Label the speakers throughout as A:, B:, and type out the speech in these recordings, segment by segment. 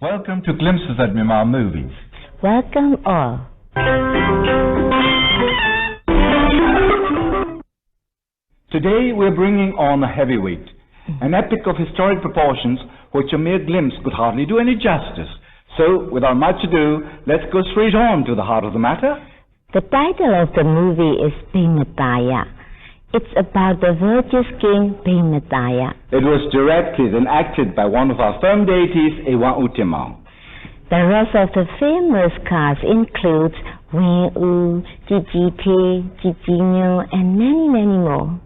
A: Welcome to Glimpses at Myanmar Movies.
B: Welcome all.
A: Today we're bringing on a heavyweight, an epic of historic proportions which a mere glimpse could hardly do any justice. So, without much ado, let's go straight on to the heart of the matter.
B: The title of the movie is Bhimataya. It's about the virtuous king Bhimataya.
A: It was directed and acted by one of our firm deities, Ewa Utimau.
B: The rest of the famous cast includes Wing U, Jijite, Jijinyo, and many, many more.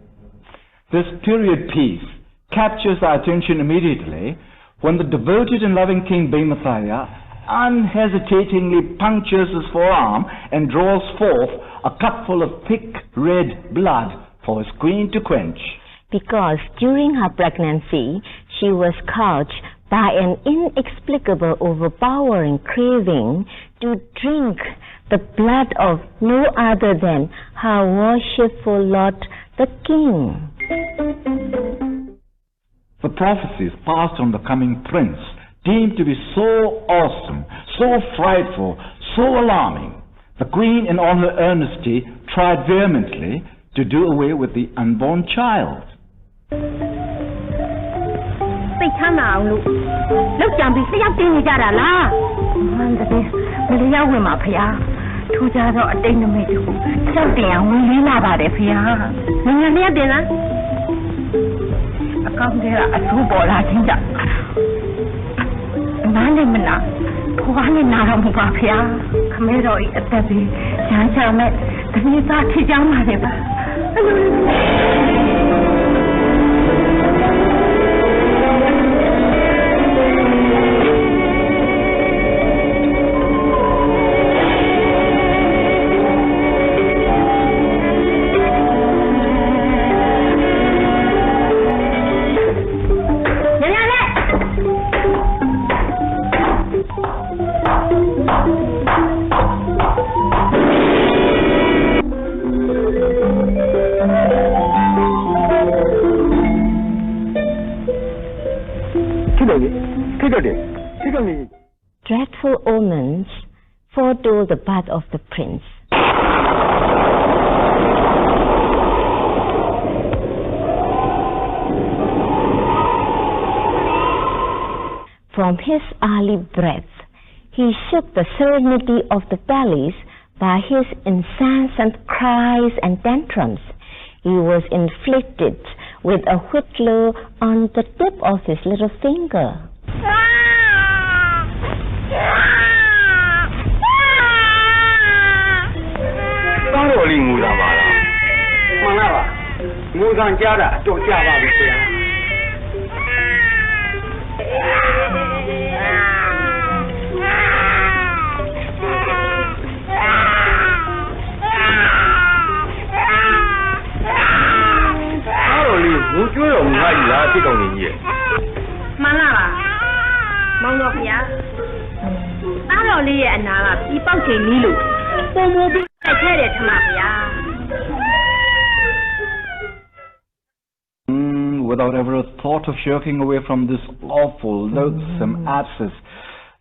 A: This period piece captures our attention immediately when the devoted and loving King Bhimataya unhesitatingly punctures his forearm and draws forth a cupful of thick red blood for his queen to quench.
B: Because during her pregnancy, she was caught by an inexplicable, overpowering craving to drink the blood of no other than her worshipful lord, the king.
A: The prophecies passed on the coming prince, deemed to be so awesome, so frightful, so alarming, the queen in all her earnesty tried vehemently to do away with the unborn child.
B: Dreadful omens foretold the birth of the prince. From his early breath, he shook the serenity of the palace by his incessant cries and tantrums. He was inflicted with a whitlow on the tip of his little finger.
A: Without ever a thought of shirking away from this awful, loathsome abscess,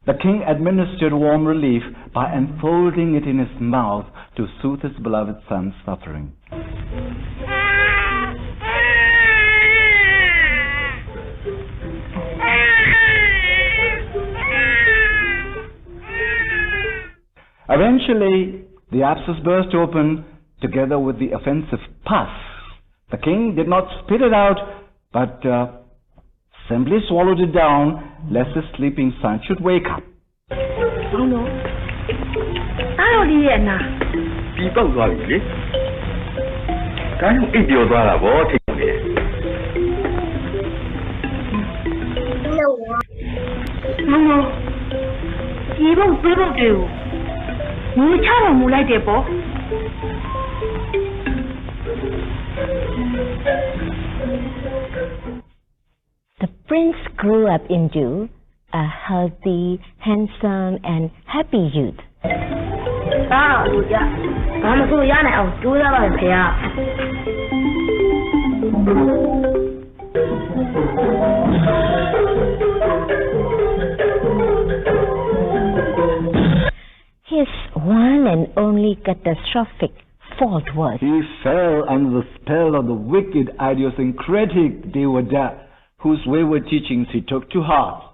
A: the king administered warm relief by enfolding it in his mouth to soothe his beloved son's suffering. Eventually, the abscess burst open together with the offensive pus. The king did not spit it out, but simply swallowed it down, lest his sleeping son should wake up.
C: Oh no.
B: The prince grew up into a healthy, handsome, and happy youth. very catastrophic fault was.
A: He fell under the spell of the wicked, idiosyncratic Devada, whose wayward teachings he took to heart.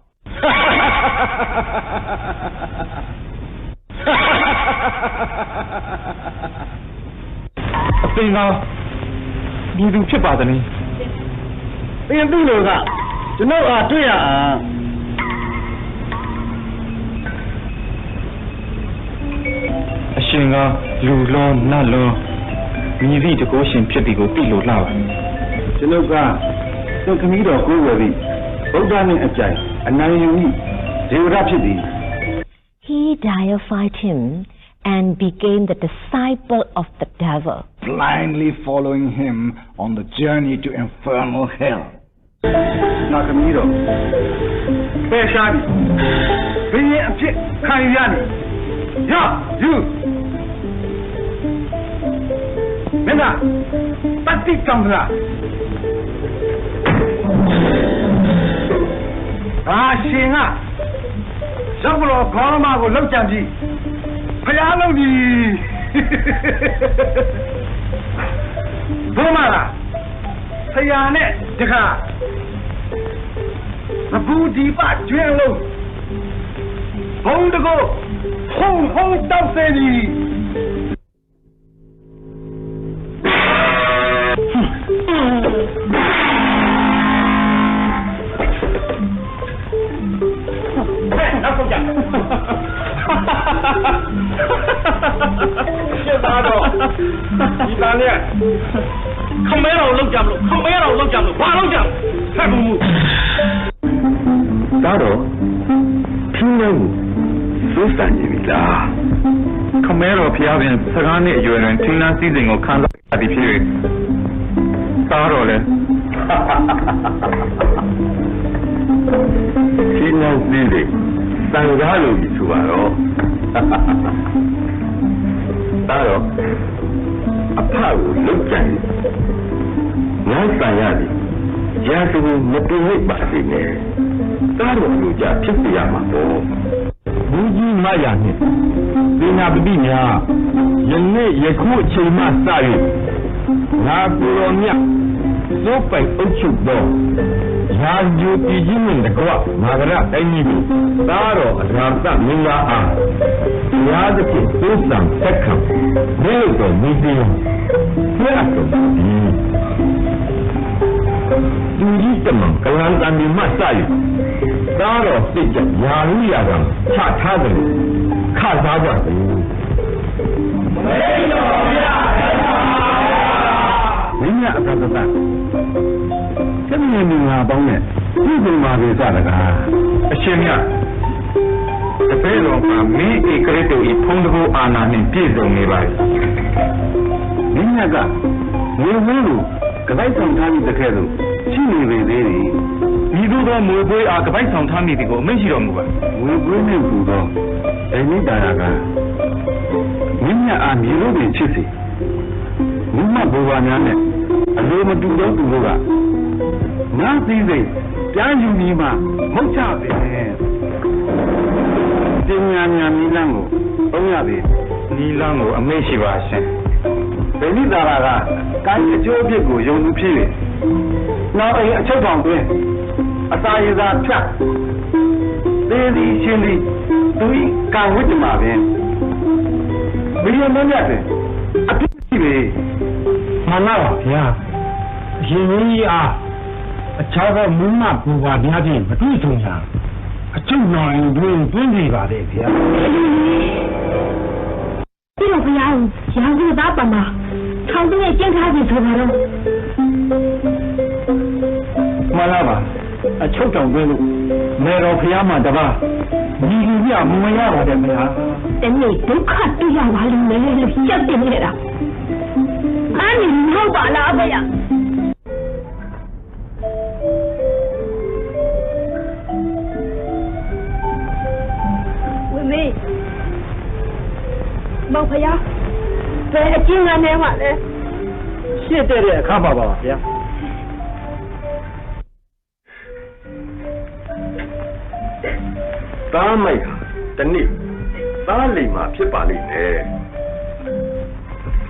B: He deified him and became the disciple of the devil.
A: Blindly following him on the journey to infernal hell.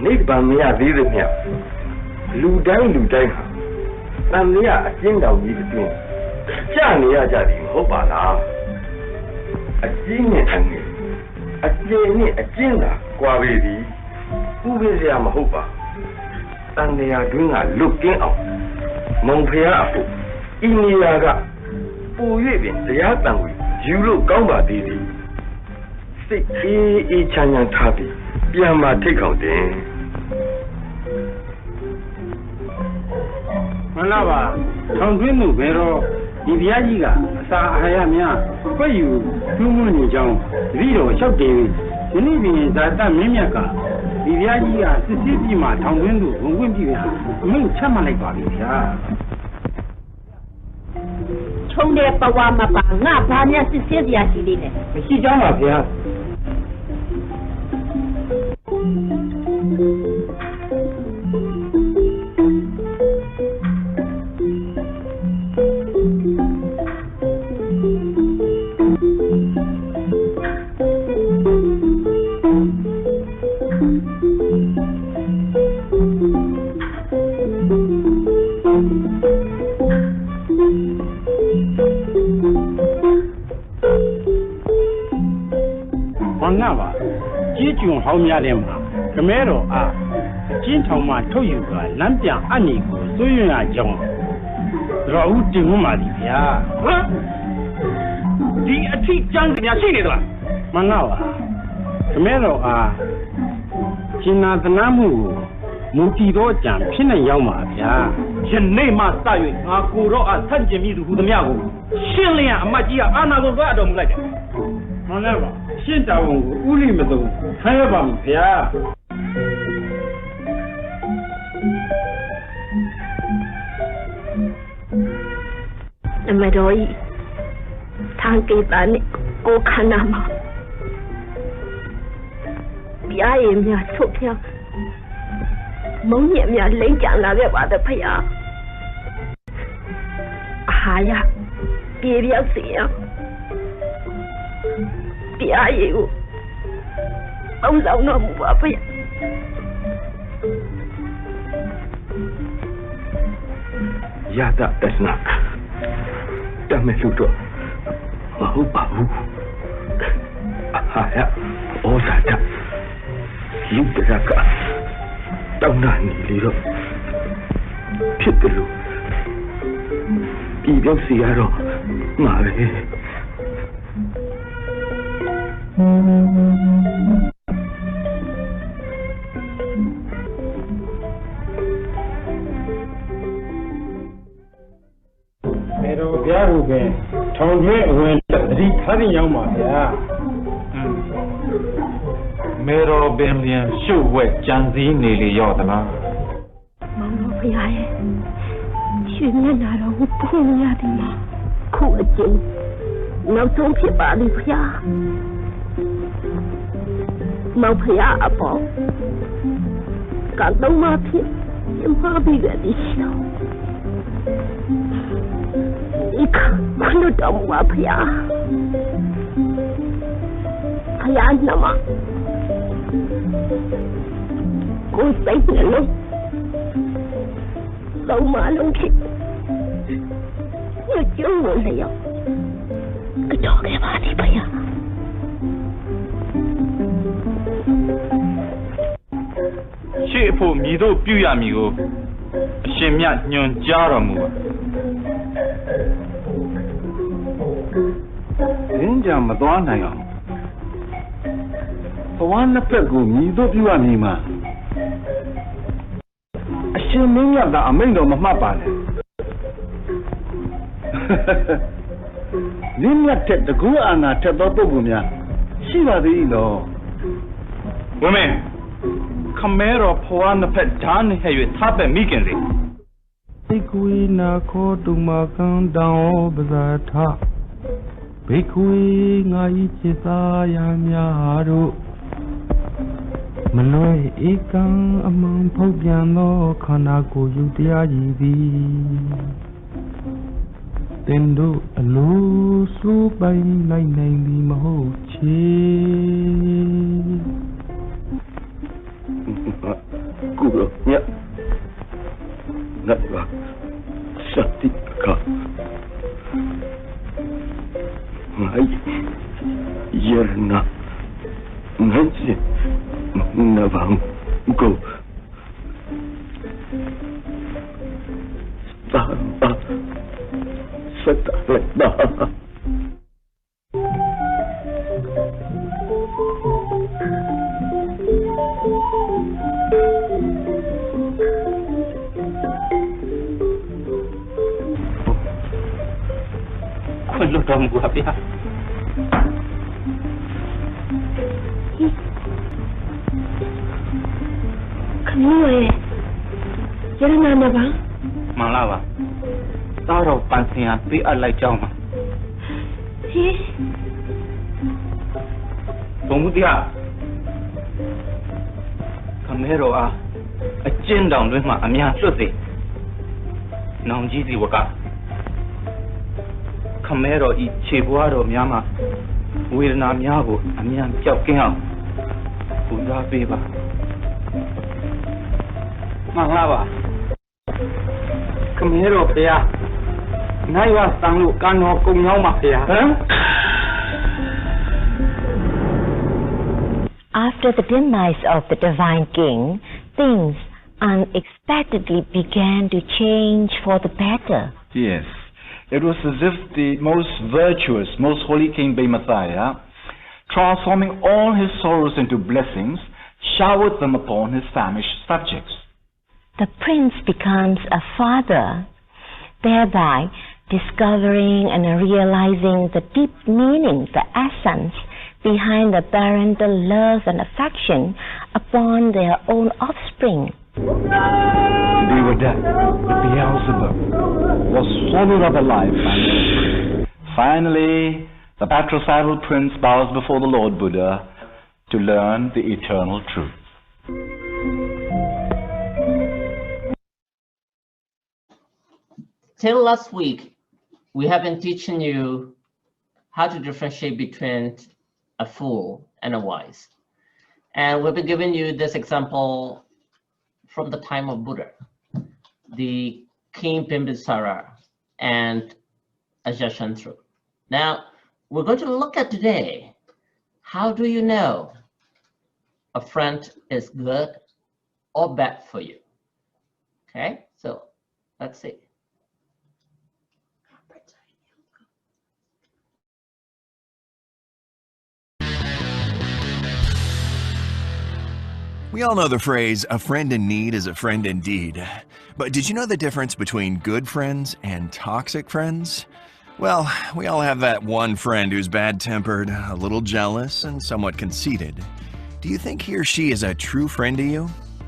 C: နိဗ္ဗာန်မရသေးသမျှလူတိုင်းဟာတန်လျာအကျဉ်းတော်ကြီးအတွင်းကြာနေရကြသည်မဟုတ်ပါလားအကျဉ်းနဲ့အငယ်အကျဉ်းနဲ့အကျဉ်းသာကွာပေသည်ဥပ္ပဇ္ဇာမဟုတ်ပါတန်လျာတွင်းကလွတ်ကင်းအောင်မုံဖျားအဖို့ဤနေရာကပူ၍ပင်တရားတန်ကိုယူလို့ကောင်းပါသေးသည်စိတ်အေးချမ်းချမ်းထားပြီးပြန်มาထိတ်ခေါင်တယ်
D: မလားပါထောင်တွင်းမှုဘယ်တော့ဒီဘုရားကြီးကအစာအာဟာရများဖွက်ယူပြုမှုနေကြောင်းတတိတော်လျှောက်တယ်ယနေ့ပင်ဇာတမင်းမြတ်ကဒီဘုရားကြီးကစစ်စစ်ပြီးမှထောင်တွင်းသူဝင်ခွင့်ပြုရအမိန့်ချမှတ်လိုက်ပါပြီဗျာ
E: ထုံတဲ့ပဝါမပါငါဘာများစစ်စစ်စရာရှိသေးတယ်
D: မရှိကြောင်းပါဗျာဟောင်းများတဲ့မှာခမဲတော်အားအချင်းထောင်မှထုတ်ယူကလမ်းပြန်အညီကိုစိုးရွံ့ရကြောင်းတော်ဦးတင်မှုပါသည်ဗျာဟမ်ဒီအထီးကျန်းများရှိနေသလားမငါပါခမဲတော်အားရှင်နာသနာမှုကိုမူတည်သောကြံဖြစ်နေရောက်ပါဗျာယနေ့မှစ၍ငါကိုတော့အဆန့်ကျင်မိသူဟူသမျှကိုရှင်းလင်းရအမတ်ကြီးကအာဏာကိုသွားတော်မူလိုက်တယ်မှန်လားပါရှင်းတော်ဝန်ကိုဥလိမသုံးခံရပါမယ်ဗျာ
E: နမတော်ဤทางကေတာနဲ့ကိုခန္ဓာမှာပြားရည်များဆုတ်ဖြောင်းမုံညက်များလိမ့်ကြလာခဲ့ပါတယ်ဖေဟာအာဟာရပြေပြောက်စီရပြားရည်ကိုအုံဆောင်တော့မူပါဖေ
C: ယတတသနာတမေလူတော့မဟုတ်ပါဘူးအာဟာရဩဇာတလူတရကတောင်းနာနေလေတော့ဖြစ်တယ်လို့ဒီပြောစီရတော့မှာပဲ
D: ဗျာဟုတ်ကဲ့ထောင်တွင်းအဝင်တတိထားရင်ရောက်ပါဗျာ
A: မေတော်ပင်လျံရှုပ်ဝဲကြံစည်နေလေရောသလား
E: မောင်တော်ဖေရဲ့ရွှေမျက်နှာတော်ကိုပုံရသည်မှာခုအကျဉ်းနောက်ဆုံးဖြစ်ပါလိမ့်ဖေမောင်ဖေအပေါ်ကတော့မဖြစ်ရမပြီးတဲ့ဒီရှောခွလို့တော့မှာဖေနမကိုစိတ်နဲ့လုံးလုံးမလုံးဖြစ်ညကျုံးလို့လျောက်ကတော့ခဲ့ပါလိမ့်ဖေ
A: ရှေ့ဖို့မြည်တို့ပြုရမည်ကိုအရှင်မြတ်ညွှန်ကြားတော်မူပါ
D: ရင်းကြမသွားနိုင်အောင်ဘဝနှစ်ဖက်ကိုမြည်တို့ပြုရမည်မှာအရှင်မင်းရတာအမိန့်တော်မမှတ်ပါနဲ့ရင်းမြတ်တဲ့တကူအာဏာထက်သောပုဂ္ဂိုလ်များရှိပါသေးလော
A: ဝမင်းခမဲတော်ဘဝနှစ်ဖက်ဓာတ်နဲ့ဟဲ့၍သပဲ့မိခင်စေ
D: သိကွေနာခောတုမကံတောင်းပဇာထဘေခွေငါဤจิตသားရများတို့မလွယ်ဧကံအမှန်ဖုတ်ပြန်သောခန္ဓာကိုယ်ယူတရားရည်သည်တင်တို့အလိုစိုးပိုင်နိုင်နိုင်သည်မဟုတ်ချေ
C: Naiva Satika Nai Yerna Nancy Navang Go Samba Satana
D: Lu dong gua ya.
E: Kamu Jangan mana bang?
D: Malah bang. Taruh pansinya pi alai jauh mah. Tunggu dia. Kamero Jen dongด้วยมาamya susi. Nong ji si waka. Kamero I chebwaro myama. Wirna myago amya chao kin hao. Pura pe ba. Malah ba. Kamero phaya. Nai wa sang lu kan ho kong nhau ma phaya.
B: After the demise of the divine king, things unexpectedly began to change for the better.
A: Yes. It was as if the most virtuous, most holy King Bhimaya, transforming all his sorrows into blessings, showered them upon his famished subjects.
B: The prince becomes a father, thereby discovering and realizing the deep meaning, the essence behind the parental love and affection upon their own offspring.
A: They were dead. Beelzebub was swallowed up alive. Finally, the patricidal prince bows before the Lord Buddha to learn the eternal truth.
F: Till last week, we have been teaching you how to differentiate between a fool and a wise. And we've been giving you this example from the time of Buddha, the King Bimbisara and Ajatashatru. Now, we're going to look at today, how do you know a friend is good or bad for you? Okay, so let's see.
G: We all know the phrase, a friend in need is a friend indeed. But did you know the difference between good friends and toxic friends? Well, we all have that one friend who's bad-tempered, a little jealous, and somewhat conceited. Do you think he or she is a true friend to you?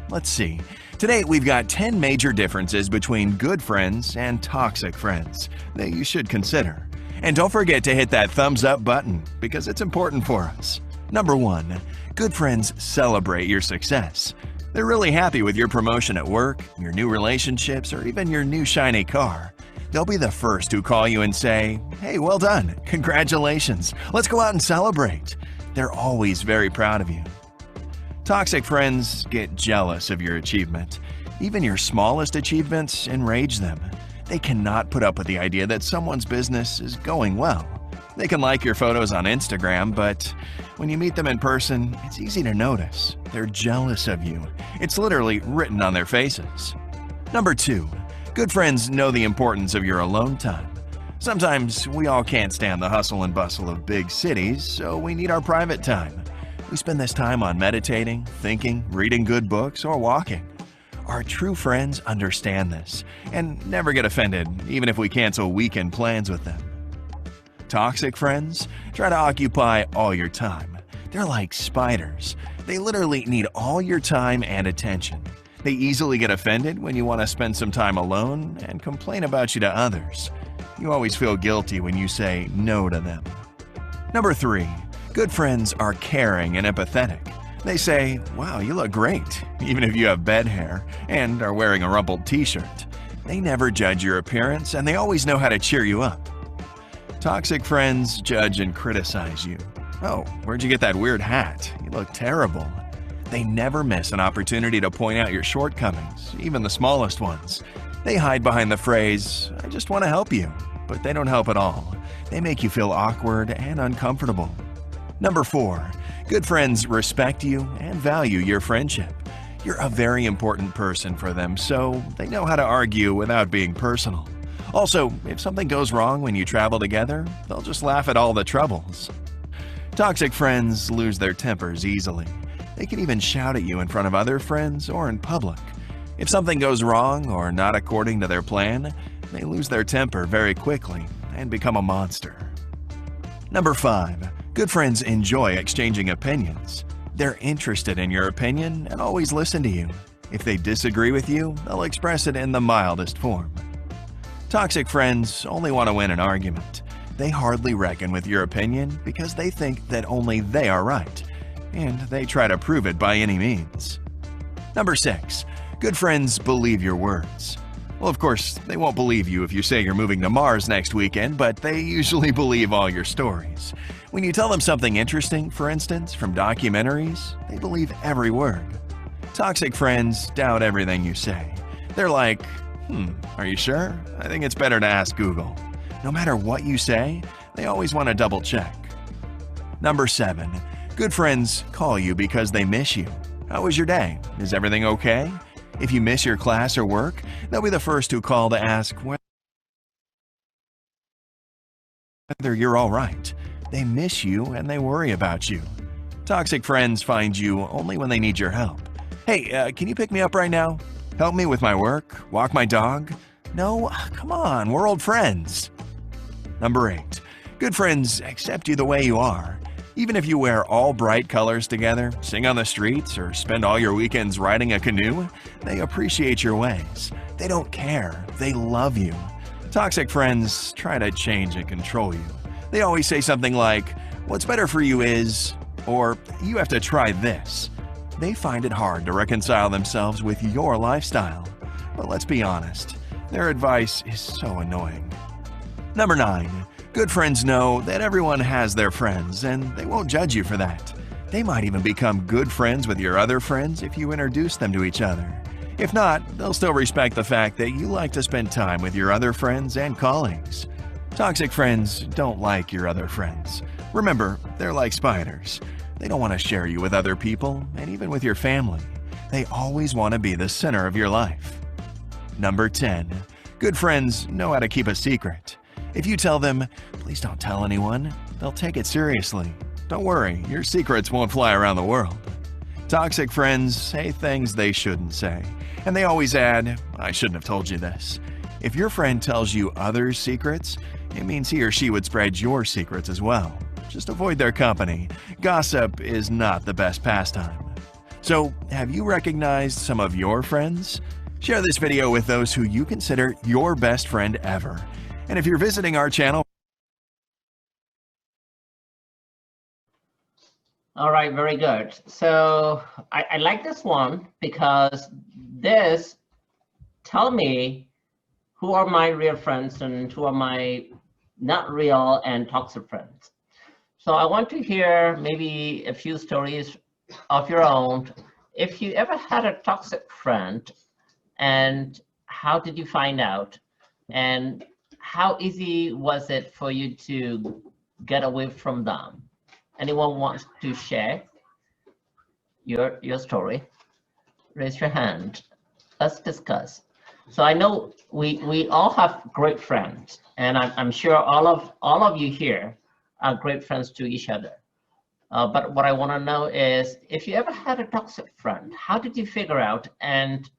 G: Let's see. Today, we've got 10 major differences between good friends and toxic friends that you should consider. And don't forget to hit that thumbs up button because it's important for us. Number 1. Good friends celebrate your success. They're really happy with your promotion at work, your new relationships, or even your new shiny car. They'll be the first to call you and say, "Hey, well done, congratulations, let's go out and celebrate." They're always very proud of you. Toxic friends get jealous of your achievement. Even your smallest achievements enrage them. They cannot put up with the idea that someone's business is going well. They can like your photos on Instagram, but when you meet them in person, it's easy to notice. They're jealous of you. It's literally written on their faces. Number 2. Good friends know the importance of your alone time. Sometimes we all can't stand the hustle and bustle of big cities, so we need our private time. We spend this time on meditating, thinking, reading good books, or walking. Our true friends understand this and never get offended, even if we cancel weekend plans with them. Toxic friends try to occupy all your time. They're like spiders. They literally need all your time and attention. They easily get offended when you want to spend some time alone and complain about you to others. You always feel guilty when you say no to them. Number 3. Good friends are caring and empathetic. They say, "Wow, you look great," even if you have bed hair and are wearing a rumpled t-shirt. They never judge your appearance and they always know how to cheer you up. Toxic friends judge and criticize you. "Oh, where'd you get that weird hat? You look terrible." They never miss an opportunity to point out your shortcomings, even the smallest ones. They hide behind the phrase, "I just want to help you," but they don't help at all. They make you feel awkward and uncomfortable. Number 4, good friends respect you and value your friendship. You're a very important person for them, so they know how to argue without being personal. Also, if something goes wrong when you travel together, they'll just laugh at all the troubles. Toxic friends lose their tempers easily. They can even shout at you in front of other friends or in public. If something goes wrong or not according to their plan, they lose their temper very quickly and become a monster. Number 5, good friends enjoy exchanging opinions. They're interested in your opinion and always listen to you. If they disagree with you, they'll express it in the mildest form. Toxic friends only want to win an argument. They hardly reckon with your opinion because they think that only they are right, and they try to prove it by any means. Number 6, good friends believe your words. Well, of course, they won't believe you if you say you're moving to Mars next weekend, but they usually believe all your stories. When you tell them something interesting, for instance, from documentaries, they believe every word. Toxic friends doubt everything you say. They're like, are you sure? I think it's better to ask Google. No matter what you say, they always want to double check. Number 7, good friends call you because they miss you. How was your day? Is everything okay? If you miss your class or work, they'll be the first to call to ask whether you're all right. They miss you and they worry about you. Toxic friends find you only when they need your help. Hey, can you pick me up right now? Help me with my work? Walk my dog? No, come on, we're old friends. Number 8, good friends accept you the way you are. Even if you wear all bright colors together, sing on the streets, or spend all your weekends riding a canoe, they appreciate your ways. They don't care, they love you. Toxic friends try to change and control you. They always say something like, "What's better for you is," or "You have to try this." They find it hard to reconcile themselves with your lifestyle. But let's be honest, their advice is so annoying. Number 9, good friends know that everyone has their friends, and they won't judge you for that. They might even become good friends with your other friends if you introduce them to each other. If not, they'll still respect the fact that you like to spend time with your other friends and colleagues. Toxic friends don't like your other friends. Remember, they're like spiders. They don't want to share you with other people, and even with your family. They always want to be the center of your life. Number 10, good friends know how to keep a secret. If you tell them, "Please don't tell anyone," they'll take it seriously. Don't worry, your secrets won't fly around the world. Toxic friends say things they shouldn't say, and they always add, "I shouldn't have told you this." If your friend tells you others' secrets, it means he or she would spread your secrets as well. Just avoid their company. Gossip is not the best pastime. So, have you recognized some of your friends? Share this video with those who you consider your best friend ever. And if you're visiting our channel,
F: All right, very good. So I like this one because this tell me who are my real friends and who are my not real and toxic friends. So I want to hear maybe a few stories of your own. If you ever had a toxic friend, and how did you find out? And how easy was it for you to get away from them? Anyone wants to share your story? Raise your hand. Let's discuss. So I know we all have great friends, and I'm sure all of you here are great friends to each other. But what I want to know is, if you ever had a toxic friend, how did you figure out, and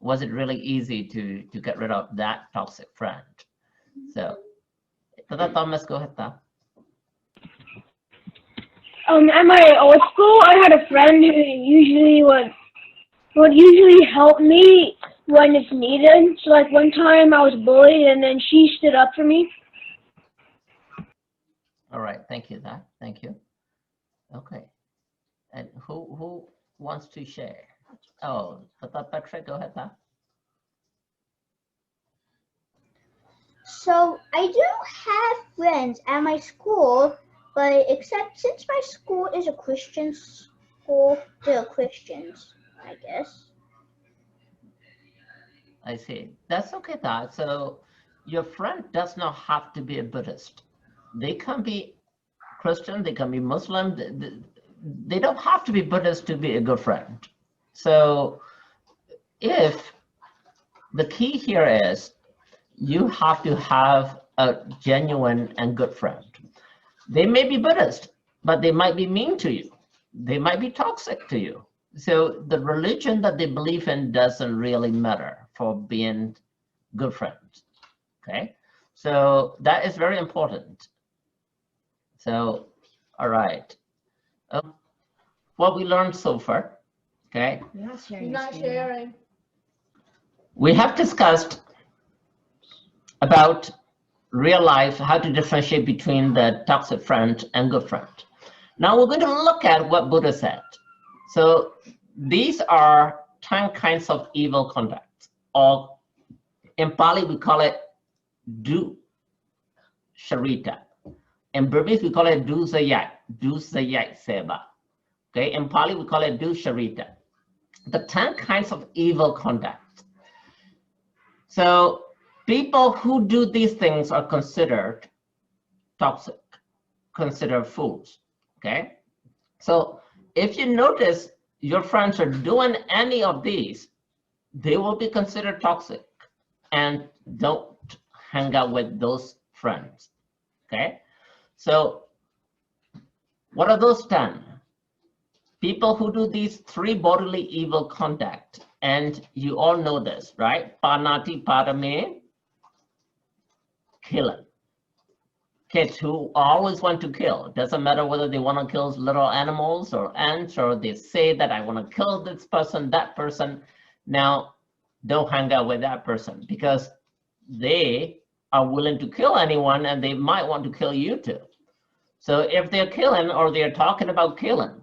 F: was it really easy to get rid of that toxic friend? So, Tata Thomas, go ahead.
E: At my old school, I had a friend who usually would usually help me when it's needed. So like one time I was bullied and then she stood up for me.
F: All right, thank you, Zach. Thank you. Okay, and who wants to share? Oh, Tata Patrick, go ahead, Zach.
H: So I do have friends at my school, but except since my school is a Christian school, they're Christians, I guess.
F: I see. That's okay, that. So your friend does not have to be a Buddhist. They can be Christian, they can be Muslim. They don't have to be Buddhist to be a good friend. So if the key here is you have to have a genuine and good friend. They may be Buddhist, but they might be mean to you. They might be toxic to you. So the religion that they believe in doesn't really matter for being good friends. Okay, so that is very important. So, all right. What we learned so far, okay?
H: You're not sharing.
F: We have discussed about real life, how to differentiate between the toxic friend and good friend. Now we're going to look at what Buddha said. So these are 10 kinds of evil conduct, or in Pali we call it du sharita. In Burmese we call it du sayat seba. Okay, in Pali we call it du sharita. The 10 kinds of evil conduct. So people who do these things are considered toxic, considered fools. Okay, so if you notice your friends are doing any of these, they will be considered toxic, and don't hang out with those friends. Okay, so what are those 10? People who do these 3 bodily evil conduct, and you all know this, right? Panati padame, killing. Kids who always want to kill. Doesn't matter whether they want to kill little animals or ants, or they say that I want to kill this person, that person. Now, don't hang out with that person, because they are willing to kill anyone, and they might want to kill you too. So if they're killing, or they're talking about killing,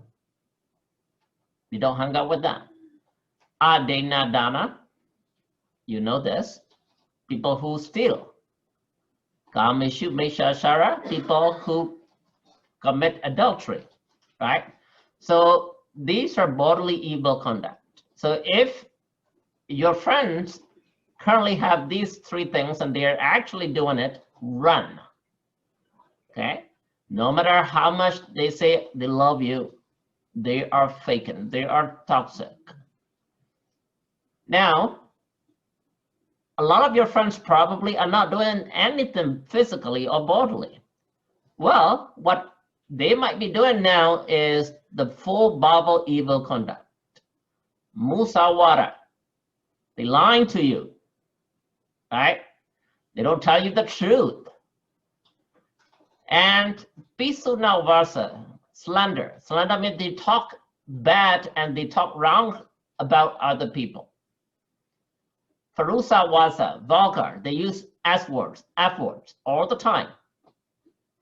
F: you don't hang out with them. Adena dana, you know this. People who steal. Kameshu Meshashara, people who commit adultery, right? So these are bodily evil conduct. So if your friends currently have these 3 things and they're actually doing it, run. Okay? No matter how much they say they love you, they are faking, they are toxic. Now, a lot of your friends probably are not doing anything physically or bodily. Well, what they might be doing now is the full Bible evil conduct. Musawara. They're lying to you, right? They don't tell you the truth. And pisuna varsa, slander. Slander means they talk bad and they talk wrong about other people. Farusa wasa, vulgar, they use S words, F words all the time.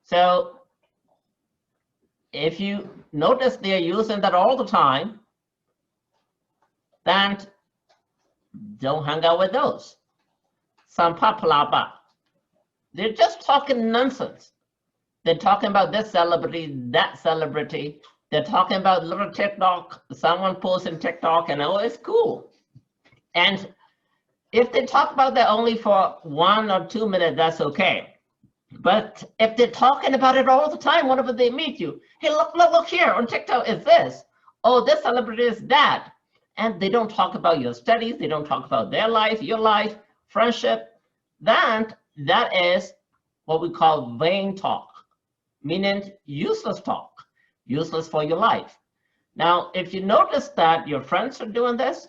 F: So if you notice they're using that all the time, then don't hang out with those. Sampapalapa, they're just talking nonsense. They're talking about this celebrity, that celebrity. They're talking about little TikTok, someone posting TikTok, and oh, it's cool. And if they talk about that only for 1 or 2 minutes, that's okay. But if they're talking about it all the time, whenever they meet you, hey, look here on TikTok is this. Oh, this celebrity is that. And they don't talk about your studies. They don't talk about their life, your life, friendship. Then that is what we call vain talk, meaning useless talk, useless for your life. Now, if you notice that your friends are doing this,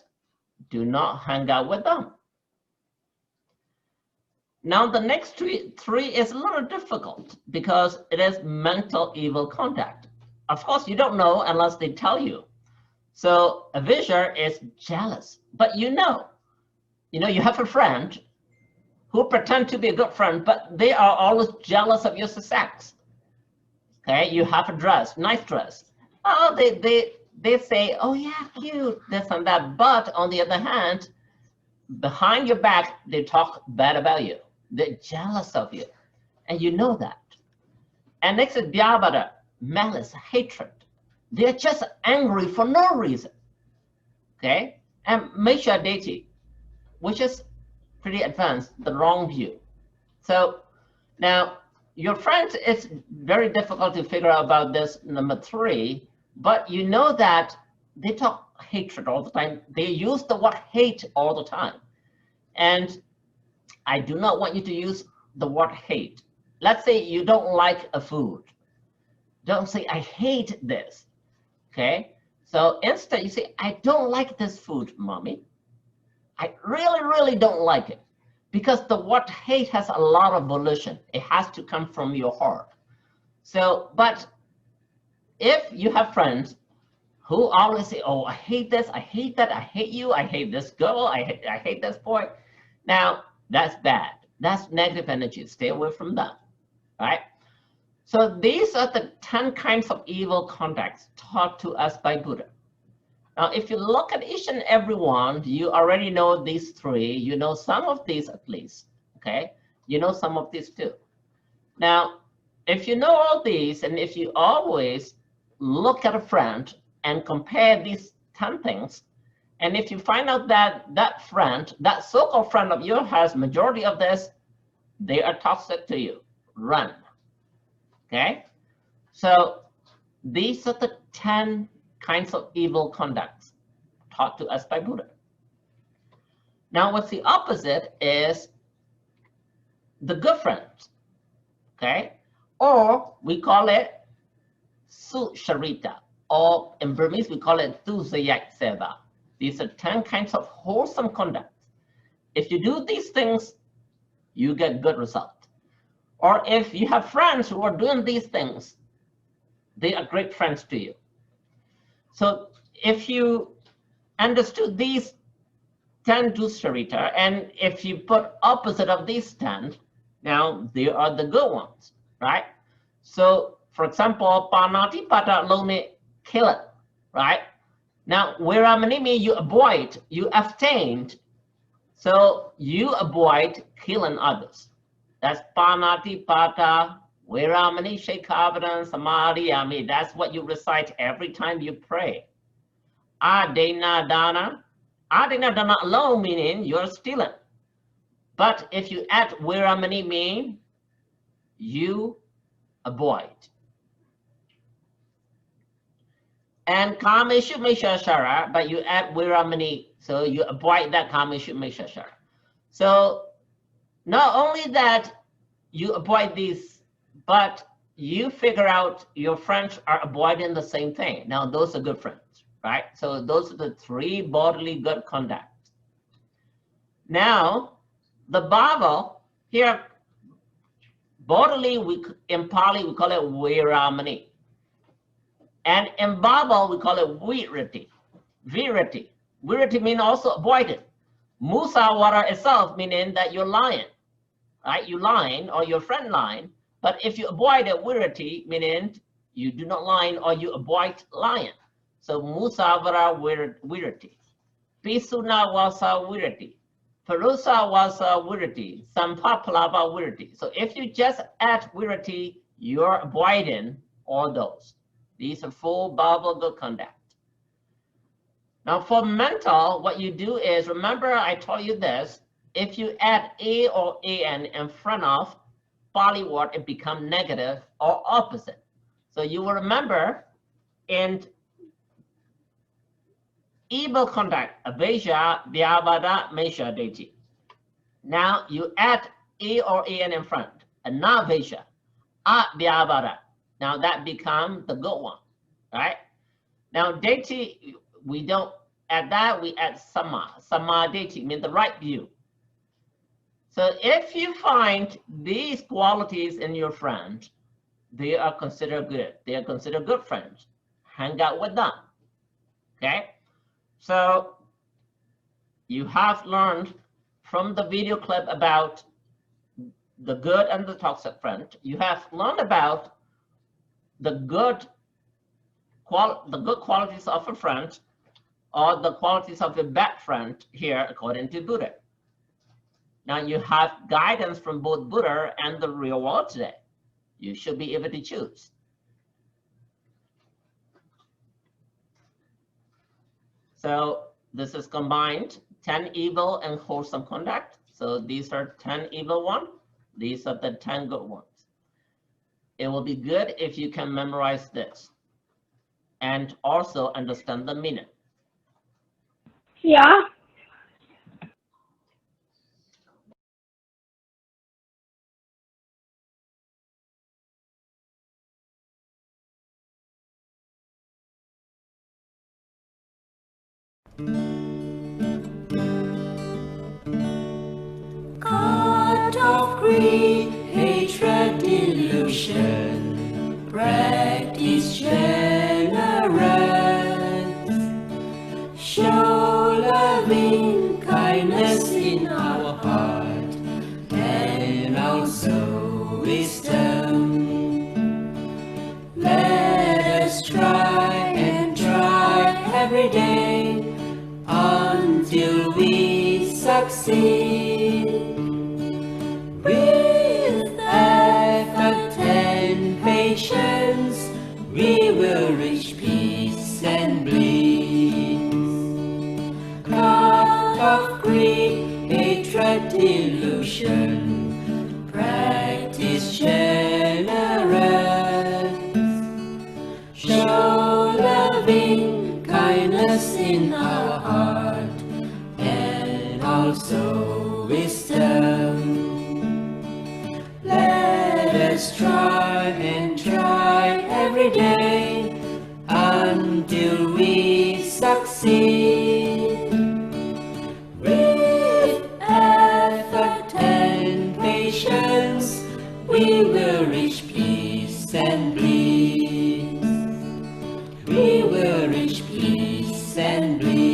F: do not hang out with them. Now, the next three is a little difficult because it is mental evil conduct. Of course, you don't know unless they tell you. So a visual is jealous, but you know, you have a friend who pretend to be a good friend, but they are always jealous of your success. Okay, you have a dress, nice dress. Oh, they say, oh yeah, cute, this and that. But on the other hand, behind your back, they talk bad about you. They're jealous of you, and you know that. And next is Vyavada, malice, hatred. They're just angry for no reason. Okay, and Mesha Deti, which is pretty advanced, the wrong view. So now your friends, it's very difficult to figure out about this number 3, but you know that they talk hatred all the time. They use the word hate all the time. And I do not want you to use the word hate. Let's say you don't like a food. Don't say, I hate this, okay? So instead you say, I don't like this food, mommy. I really, really don't like it. Because the word hate has a lot of volition. It has to come from your heart. So, but if you have friends who always say, oh, I hate this, I hate that, I hate you, I hate this girl, I hate this boy. Now, that's bad. That's negative energy. Stay away from that, right? So these are the 10 kinds of evil contacts taught to us by Buddha. Now, if you look at each and every one, you already know these 3. You know some of these at least, okay? You know some of these too. Now, if you know all these, and if you always look at a friend and compare these 10 things, and if you find out that that friend, that so-called friend of yours has majority of this, they are toxic to you, run, okay? So these are the 10 kinds of evil conducts taught to us by Buddha. Now, what's the opposite is the good friends, okay? Or we call it Susharita, or in Burmese, we call it Thusayak Seva. These are 10 kinds of wholesome conduct. If you do these things, you get good result. Or if you have friends who are doing these things, they are great friends to you. So if you understood these 10 Dusharita, and if you put opposite of these 10, now they are the good ones, right? So for example, Panati Pata Lone, kill it, right? Now, Viramani means you avoid, you abstained. So you avoid killing others. That's Panati Pata, Viramani Shekavadan, Samadhi. That's what you recite every time you pray. Adena Dana. Adena Dana alone meaning you're stealing. But if you add Viramani mean you avoid. And Kameshu Meshashara, but you add Viramani, so you avoid that Kameshu Meshashara. So not only that you avoid these, but you figure out your friends are avoiding the same thing. Now those are good friends, right? So those are the 3 bodily good conduct. Now the Bhava here, bodily, in Pali we call it Viramani. And in Baba, we call it virati. Virati. Virati means also avoided. Musawara itself meaning that you're lying, right? You lying or your friend lying. But if you avoid it, virati meaning you do not lie or you avoid lying. So musawara virati. Pisuna wasa virati. Parusa wasa virati. Sampapalava virati. So if you just add virati, you're avoiding all those. These are 4 Bhava good conduct. Now for mental, what you do is, remember I told you this, if you add A or AN in front of Pali word, it becomes negative or opposite. So you will remember in evil conduct, Avesha, Vyavada, Mesha, Deti. Now you add A or AN in front, Anavesha, Vyavada. Now that becomes the good one, right? Now Deti, we don't add that, we add Sama. Sama Deti means the right view. So if you find these qualities in your friend, they are considered good. They are considered good friends. Hang out with them, okay? So you have learned from the video clip about the good and the toxic friend. You have learned about the good qualities of a friend or the qualities of a bad friend here according to Buddha. Now you have guidance from both Buddha and the real world today. You should be able to choose. So this is combined 10 evil and wholesome conduct. So these are 10 evil ones. These are the 10 good ones. It will be good if you can memorize this and also understand the meaning.
E: Yeah.
I: God of greed, hatred, delusion, practice generous, show loving kindness in our heart, and also wisdom. Let us try and try every day until we succeed. With effort and patience, we will reach peace and bliss. God of greed, hatred, delusion, practice generous, show loving kindness in our heart, and also wisdom. Let us try and try every day until we succeed. With effort and patience, we will reach peace and bliss. We will reach peace and bliss.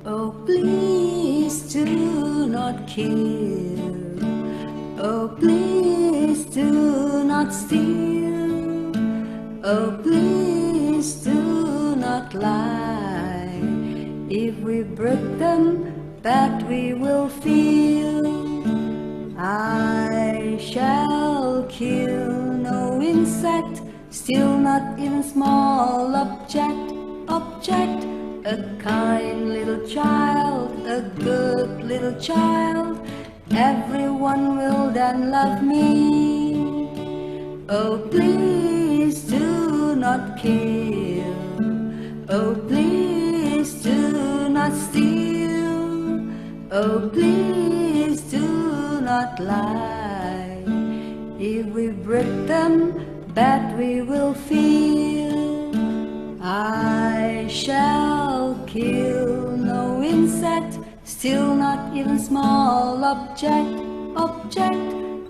I: Oh, please do not kill. Oh, please do not steal. Oh, please do not lie. If we break them, that we will feel. I shall kill no insect, still not even small object. A kind little child, a good little child, everyone will then love me. Oh, please do not kill. Oh, please do not steal. Oh, please do not lie. If we break them, that we will feel. I shall kill no insect, still not even small object.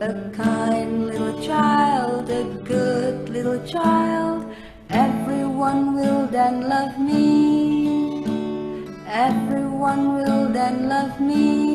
I: A kind little child, a good little child, everyone will then love me. Everyone will then love me.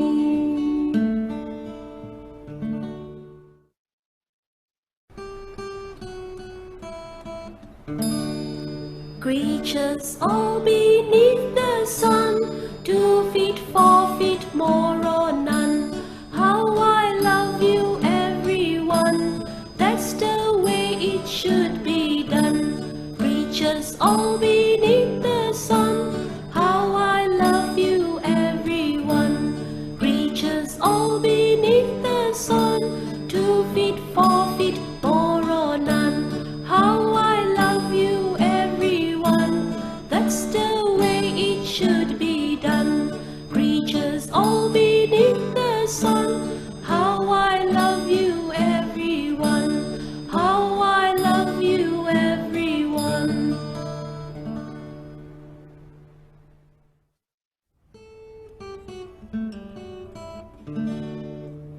I: Creatures all beneath the sun, 2 feet, 4 feet, more or none. How I love you, everyone. That's the way it should be done. Creatures all beneath the sun, how I love you, everyone. Creatures all beneath the sun, 2 feet, 4 feet, more or none. How I love you, everyone. That's the way it should be done. Creatures all beneath the sun, how I love you, everyone. How I love you, everyone.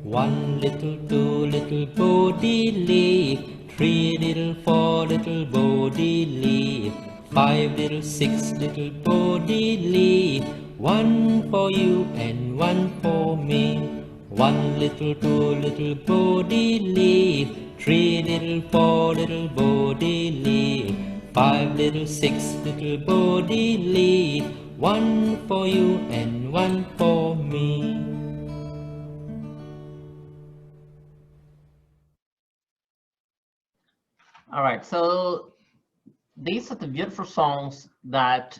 J: One little, 2 little body leaf, 3 little, 4 little body leaf, 5 little, 6 little body leaf, 1 for you and 1 for me. 1 little, 2 little body leaf, 3 little, 4 little body leaf, 5 little, 6 little body leaf, 1 for you and 1 for me.
F: All right, so these are the beautiful songs that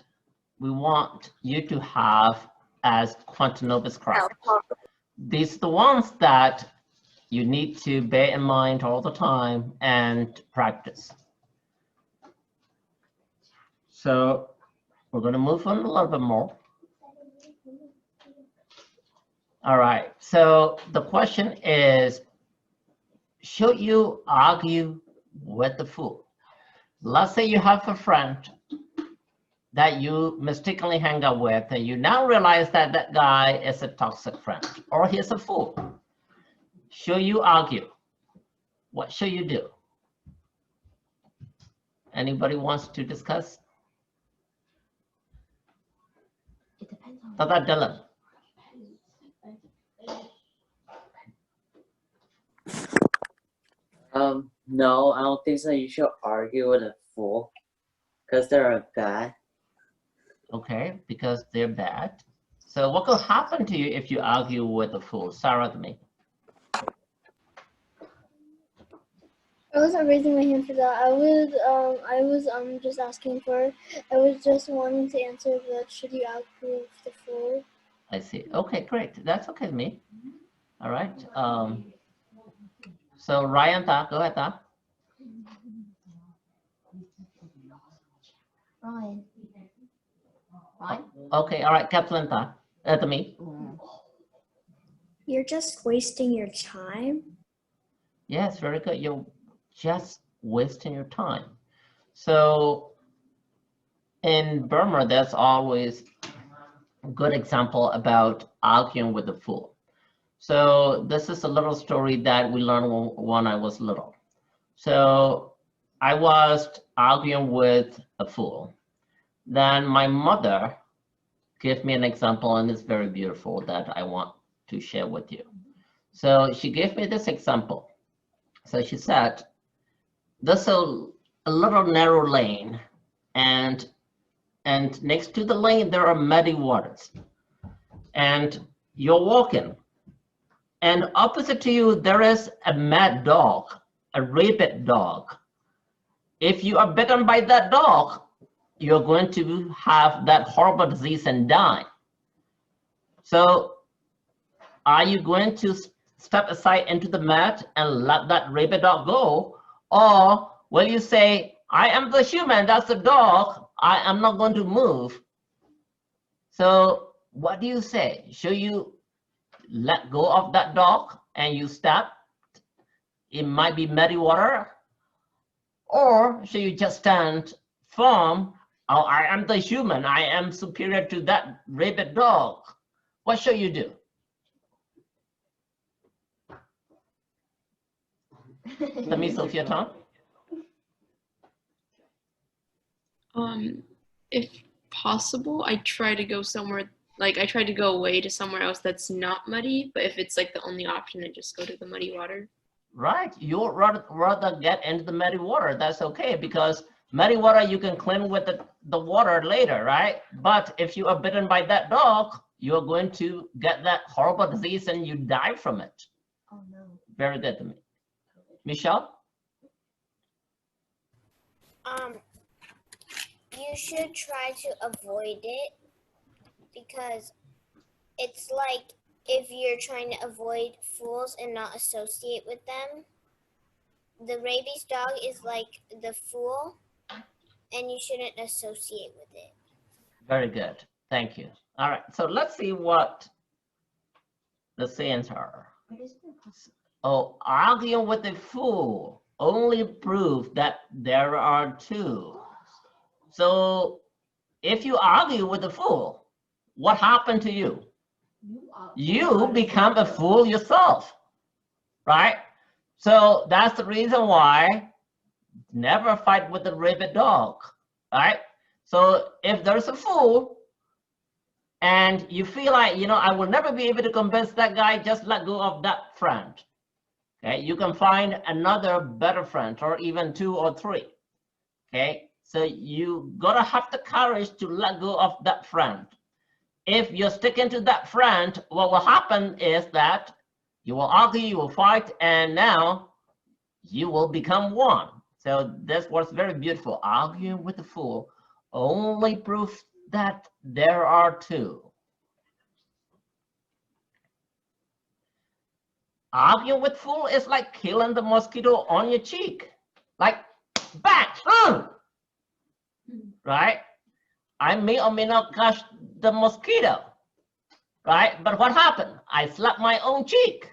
F: we want you to have as Quantum Novus crowd. These are the ones that you need to bear in mind all the time and practice. So we're going to move on a little bit more. All right, so the question is, should you argue with the fool? Let's say you have a friend that you mistakenly hang out with, and you now realize that that guy is a toxic friend, or he's a fool. Should you argue? What should you do? Anybody wants to discuss?
B: It depends on
F: Tata Dylan.
K: No, I don't think so. You should argue with a fool because they're bad.
F: Okay, because they're bad. So what could happen to you if you argue with a fool? Sarah, to me.
L: I wasn't raising my hand for that. I was just asking for. I was just wanting to answer that. Should you argue with the fool?
F: I see. Okay, great. That's okay with me. All right. So Ryan, go ahead.
B: Ryan.
F: Okay, all right, Kaplan, to me.
L: You're just wasting your time.
F: Yes, very good. You're just wasting your time. So in Burma, there's always a good example about arguing with a fool. So this is a little story that we learned when I was little. So I was arguing with a fool. Then my mother gave me an example, and it's very beautiful that I want to share with you. So she gave me this example. So she said, there's a little narrow lane, and next to the lane there are muddy waters. And you're walking, and opposite to you there is a mad dog, a rabid dog. If you are bitten by that dog, you're going to have that horrible disease and die. So are you going to step aside into the mud and let that rabid dog go? Or will you say, I am the human, that's the dog, I am not going to move? So what do you say? Should you let go of that dog and you step? It might be muddy water. Or should you just stand firm? Oh, I am the human, I am superior to that rabid dog. What should you do? Tami, Sophia, Tom?
M: If possible, I try to go somewhere, like I try to go away to somewhere else that's not muddy, but if it's like the only option, I just go to the muddy water. Right, you'd rather get into the muddy water, that's okay, because muddy water you can clean with the water later, right? But if you are bitten by that dog, you're going to get that horrible disease and you die from it. Oh no. Very good to me. Michelle?
N: You should try to avoid it, because it's like if you're trying to avoid fools and not associate with them. The rabies dog is like the fool, and you shouldn't associate with it. Very good. Thank you. All right. So let's see what the sayings are. Oh, arguing with a fool only proves that there are two. So if you argue with a fool, what happened to you? You become a fool yourself, right? So that's the reason why never fight with a rabid dog, right? So if there's a fool and you feel like, you know, I will never be able to convince that guy, just let go of that friend. Okay, you can find another better friend, or even 2 or 3. Okay, so you gotta have the courage to let go of that friend. If you're sticking to that friend, what will happen is that you will argue, you will fight, and now you will become one.
F: So this was very beautiful. Arguing with the fool only proves that there are two. Arguing with fool is like killing the mosquito on your cheek. Like, bang, right? I may or may not catch the mosquito, right? But what happened? I slapped my own cheek,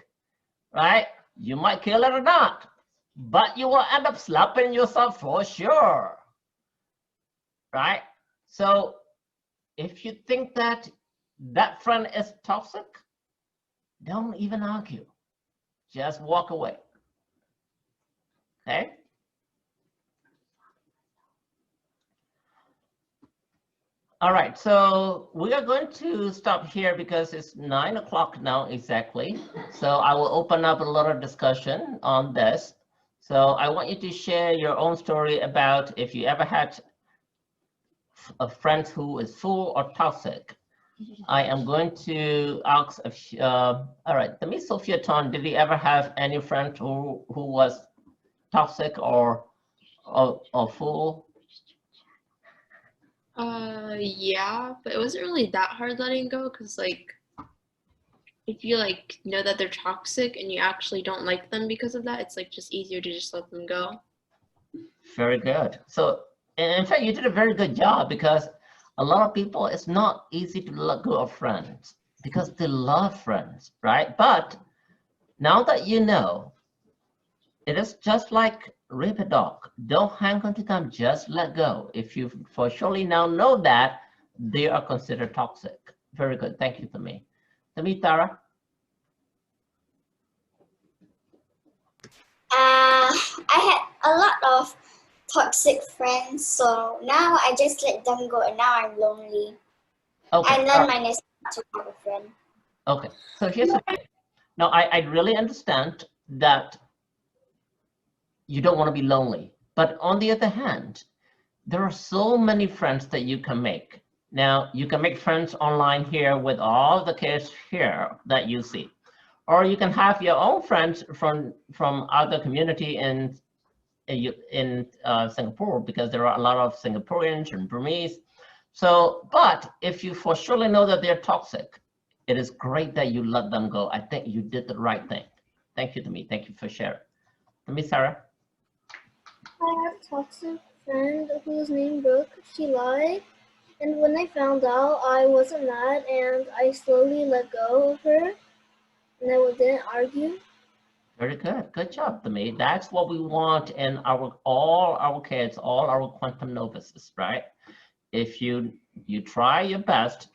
F: right? You might kill it or not, but you will end up slapping yourself for sure, right? So if you think that that friend is toxic, don't even argue. Just walk away, okay? All right, so we are going to stop here because it's 9 o'clock now exactly. So I will open up a little discussion on this. So I want you to share your own story about if you ever had a friend who is full or toxic. I am going to ask, all right, let me Sophia Ton, did you ever have any friend who was toxic or full?
M: Yeah, but it wasn't really that hard letting go because like if you like know that they're toxic and you actually don't like them because of that, it's like just easier to just let them go.
F: Very good. So in fact, you did a very good job because a lot of people, it's not easy to let go of friends because they love friends, right? But now that you know, it is just like rape a dog. Don't hang on to them, just let go. If you for surely now know that they are considered toxic. Very good. Thank you, Tami. Tami, Tara?
O: I had a lot of toxic friends, so now I just let them go and now I'm lonely.
F: Okay.
O: I learned my lesson not to have a friend.
F: Okay, so here's the thing. Now, I really understand that you don't want to be lonely. But on the other hand, there are so many friends that you can make. Now, you can make friends online here with all the kids here that you see. Or you can have your own friends from other community in Singapore, because there are a lot of Singaporeans and Burmese. So, but if you for surely know that they're toxic, it is great that you let them go. I think you did the right thing. Thank you, Tami. Thank you for sharing. Tami, Sarah?
L: I have a toxic friend whose name Brooke. She lied, and when I found out, I wasn't mad, and I slowly let go of her, and I didn't argue.
F: Very good. Good job, Tami. That's what we want in all our kids, all our quantum novices, right? If you try your best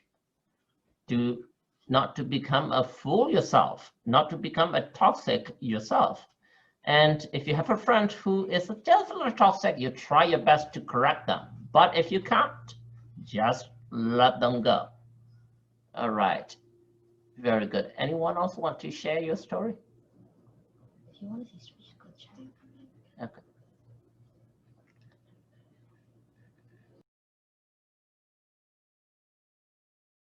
F: to not to become a fool yourself, not to become a toxic yourself. And if you have a friend who is just a little toxic, you try your best to correct them. But if you can't, just let them go. All right. Very good. Anyone else want to share your story?